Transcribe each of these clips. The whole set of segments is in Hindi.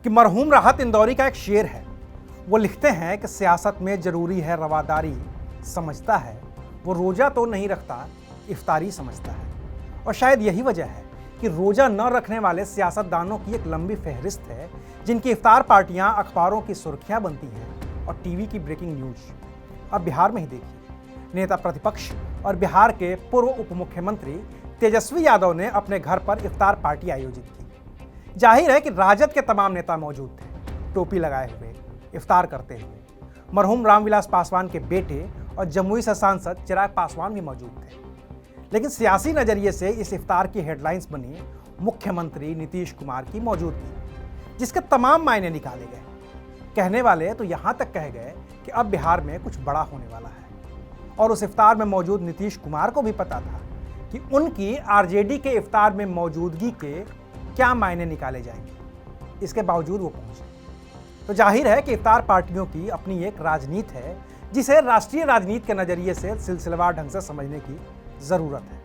कि मरहूम राहत इंदौरी का एक शेर है। वो लिखते हैं कि सियासत में जरूरी है रवादारी, समझता है वो रोजा तो नहीं रखता, इफ्तारी समझता है। और शायद यही वजह है कि रोजा न रखने वाले सियासतदानों की एक लंबी फहरिस्त है, जिनकी इफ्तार पार्टियां अखबारों की सुर्खियां बनती हैं और टीवी की ब्रेकिंग न्यूज। अब बिहार में ही देखिए, नेता प्रतिपक्ष और बिहार के पूर्व उप मुख्यमंत्री तेजस्वी यादव ने अपने घर पर इफ्तार पार्टी आयोजित की। जाहिर है कि राजद के तमाम नेता मौजूद थे, टोपी लगाए हुए, इफ्तार करते हुए। मरहूम रामविलास पासवान के बेटे और जमुई से सांसद चिराग पासवान भी मौजूद थे। लेकिन सियासी नजरिए से इस इफ्तार की हेडलाइंस बनी मुख्यमंत्री नीतीश कुमार की मौजूदगी, जिसके तमाम मायने निकाले गए। कहने वाले तो यहां तक कह गए कि अब बिहार में कुछ बड़ा होने वाला है। और उस इफ्तार में मौजूद नीतीश कुमार को भी पता था कि उनकी आरजेडी के इफ्तार में मौजूदगी के क्या मायने निकाले जाएंगे। इसके बावजूद वो पहुंचे। तो जाहिर है कि इफ्तार पार्टियों की अपनी एक राजनीति है, जिसे राष्ट्रीय राजनीति के नजरिए से सिलसिलेवार ढंग से समझने की जरूरत है।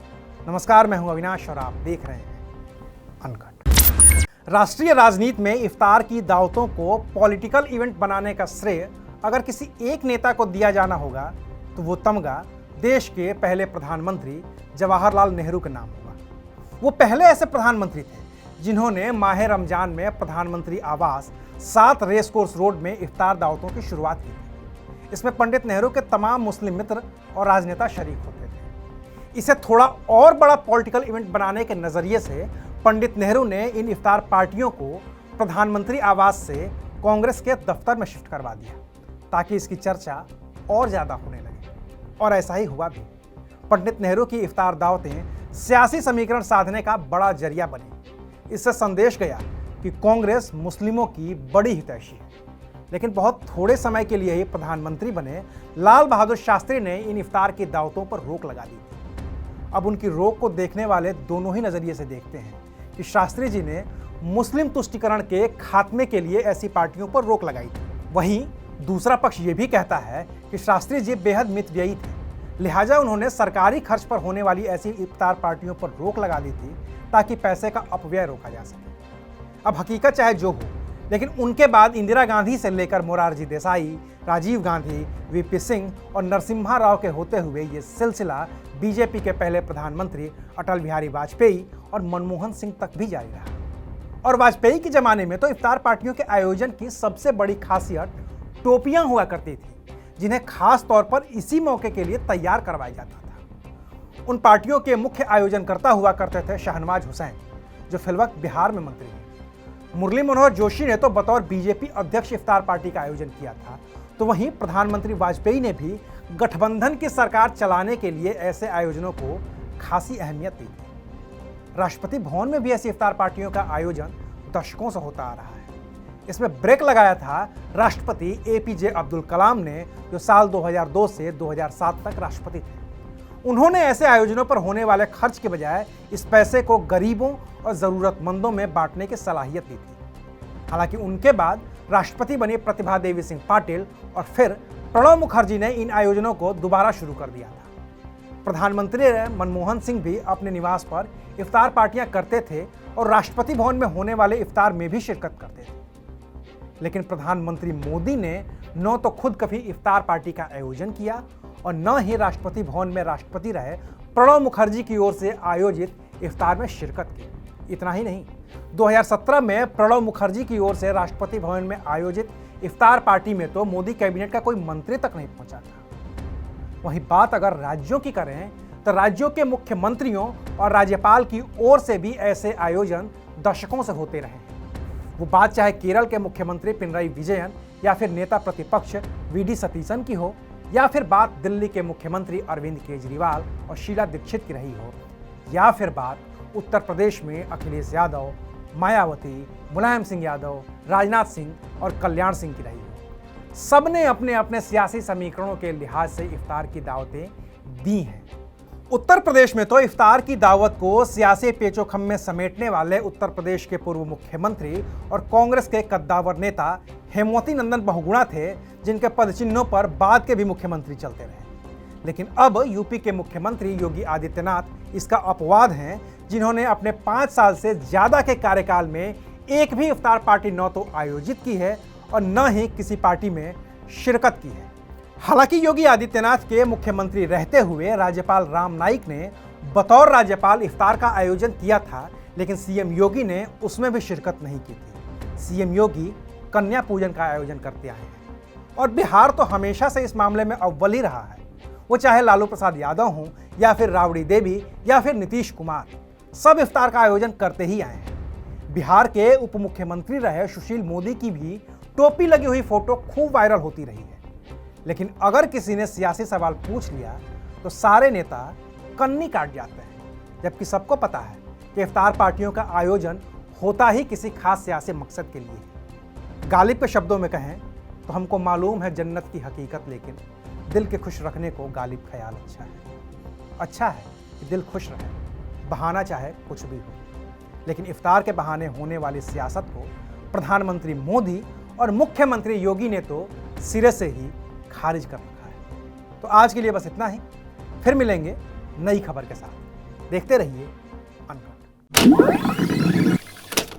नमस्कार, मैं हूं अविनाश और आप देख रहे हैं अनकट। राष्ट्रीय राजनीति में इफ्तार की दावतों को पॉलिटिकल इवेंट बनाने का श्रेय अगर किसी एक नेता को दिया जाना होगा तो वो तमगा देश के पहले प्रधानमंत्री जवाहरलाल नेहरू के नाम होगा। वो पहले ऐसे प्रधानमंत्री थे जिन्होंने माह रमजान में प्रधानमंत्री आवास 7 रेस कोर्स रोड में इफ्तार दावतों की शुरुआत की थी। इसमें पंडित नेहरू के तमाम मुस्लिम मित्र और राजनेता शरीक होते थे। इसे थोड़ा और बड़ा पॉलिटिकल इवेंट बनाने के नजरिए से पंडित नेहरू ने इन इफ्तार पार्टियों को प्रधानमंत्री आवास से कांग्रेस के दफ्तर में शिफ्ट करवा दिया, ताकि इसकी चर्चा और ज्यादा होने लगे। और ऐसा ही हुआ भी। पंडित नेहरू की इफ्तार दावतें सियासी समीकरण साधने का बड़ा जरिया बनी। इससे संदेश गया कि कांग्रेस मुस्लिमों की बड़ी हितैषी है। लेकिन बहुत थोड़े समय के लिए ही प्रधानमंत्री बने लाल बहादुर शास्त्री ने इन इफ्तार की दावतों पर रोक लगा दी थी। अब उनकी रोक को देखने वाले दोनों ही नजरिए से देखते हैं कि शास्त्री जी ने मुस्लिम तुष्टीकरण के खात्मे के लिए ऐसी पार्टियों पर रोक लगाई थी। वहीं दूसरा पक्ष ये भी कहता है कि शास्त्री जी बेहद मितव्ययी थे, लिहाजा उन्होंने सरकारी खर्च पर होने वाली ऐसी इफ्तार पार्टियों पर रोक लगा दी थी ताकि पैसे का अपव्यय रोका जा सके। अब हकीकत चाहे जो हो, लेकिन उनके बाद इंदिरा गांधी से लेकर मोरारजी देसाई, राजीव गांधी, वीपी सिंह और नरसिम्हा राव के होते हुए ये सिलसिला बीजेपी के पहले प्रधानमंत्री अटल बिहारी वाजपेयी और मनमोहन सिंह तक भी जारी रहा। और वाजपेयी के जमाने में तो इफ्तार पार्टियों के आयोजन की सबसे बड़ी खासियत टोपियां हुआ करती थी, जिन्हें खास तौर पर इसी मौके के लिए तैयार करवाया जाता था। उन पार्टियों के मुख्य आयोजनकर्ता हुआ करते थे शाहनवाज हुसैन, जो फिलवक्त बिहार में मंत्री हैं। मुरली मनोहर जोशी ने तो बतौर बीजेपी अध्यक्ष इफ्तार पार्टी का आयोजन किया था। तो वहीं प्रधानमंत्री वाजपेयी ने भी गठबंधन की सरकार चलाने के लिए ऐसे आयोजनों को खासी अहमियत दी थी। राष्ट्रपति भवन में भी ऐसी इफ्तार पार्टियों का आयोजन दशकों से होता आ रहा है। इसमें ब्रेक लगाया था राष्ट्रपति एपीजे अब्दुल कलाम ने, जो साल 2002 से 2007 तक राष्ट्रपति थे। उन्होंने ऐसे आयोजनों पर होने वाले खर्च के बजाय इस पैसे को गरीबों और जरूरतमंदों में बांटने की सलाहियत दी थी। हालांकि उनके बाद राष्ट्रपति बनी प्रतिभा देवी सिंह पाटिल और फिर प्रणब मुखर्जी ने इन आयोजनों को दोबारा शुरू कर दिया था। प्रधानमंत्री मनमोहन सिंह भी अपने निवास पर इफ्तार पार्टियां करते थे और राष्ट्रपति भवन में होने वाले इफ्तार में भी शिरकत करते थे। लेकिन प्रधानमंत्री मोदी ने न तो खुद कभी इफ्तार पार्टी का आयोजन किया और न ही राष्ट्रपति भवन में राष्ट्रपति रहे प्रणब मुखर्जी की ओर से आयोजित इफ्तार में शिरकत की। इतना ही नहीं, 2017 में प्रणब मुखर्जी की ओर से राष्ट्रपति भवन में आयोजित इफ्तार पार्टी में तो मोदी कैबिनेट का कोई मंत्री तक नहीं पहुंचा था। वहीं बात अगर राज्यों की करें तो राज्यों के मुख्यमंत्रियों और राज्यपाल की ओर से भी ऐसे आयोजन दशकों से होते रहे हैं। वो बात चाहे केरल के मुख्यमंत्री पिनराई विजयन या फिर नेता प्रतिपक्ष वीडी सतीसन की हो, या फिर बात दिल्ली के मुख्यमंत्री अरविंद केजरीवाल और शीला दीक्षित की रही हो, या फिर बात उत्तर प्रदेश में अखिलेश यादव, मायावती, मुलायम सिंह यादव, राजनाथ सिंह और कल्याण सिंह की रही हो। सबने अपने अपने सियासी समीकरणों के लिहाज से इफ्तार की दावतें दी हैं। उत्तर प्रदेश में तो इफ्तार की दावत को सियासी पेचोखम में समेटने वाले उत्तर प्रदेश के पूर्व मुख्यमंत्री और कांग्रेस के कद्दावर नेता हेमवती नंदन बहुगुणा थे, जिनके पदचिन्हों पर बाद के भी मुख्यमंत्री चलते रहे। लेकिन अब यूपी के मुख्यमंत्री योगी आदित्यनाथ इसका अपवाद हैं, जिन्होंने अपने 5 साल से ज्यादा के कार्यकाल में एक भी इफ्तार पार्टी न तो आयोजित की है और न ही किसी पार्टी में शिरकत की है। हालांकि योगी आदित्यनाथ के मुख्यमंत्री रहते हुए राज्यपाल राम नाईक ने बतौर राज्यपाल इफ्तार का आयोजन किया था, लेकिन सीएम योगी ने उसमें भी शिरकत नहीं की थी। सीएम योगी कन्या पूजन का आयोजन करते आए हैं और बिहार तो हमेशा से इस मामले में अव्वल ही रहा है। वो चाहे लालू प्रसाद यादव हों या फिर राबड़ी देवी या फिर नीतीश कुमार, सब इफ्तार का आयोजन करते ही आए हैं। बिहार के उप मुख्यमंत्री रहे सुशील मोदी की भी टोपी लगी हुई फोटो खूब वायरल होती रही है। लेकिन अगर किसी ने सियासी सवाल पूछ लिया तो सारे नेता कन्नी काट जाते हैं, जबकि सबको पता है कि इफ्तार पार्टियों का आयोजन होता ही किसी खास सियासी मकसद के लिए है। गालिब के शब्दों में कहें तो हमको मालूम है जन्नत की हकीकत, लेकिन दिल के खुश रखने को गालिब ख्याल अच्छा है। अच्छा है कि दिल खुश रहे, बहाना चाहे कुछ भी हो। लेकिन इफ्तार के बहाने होने वाली सियासत को प्रधानमंत्री मोदी और मुख्यमंत्री योगी ने तो सिरे से ही खारिज कर रखा है। तो आज के लिए बस इतना ही, फिर मिलेंगे नई खबर के साथ। देखते रहिए अनकट।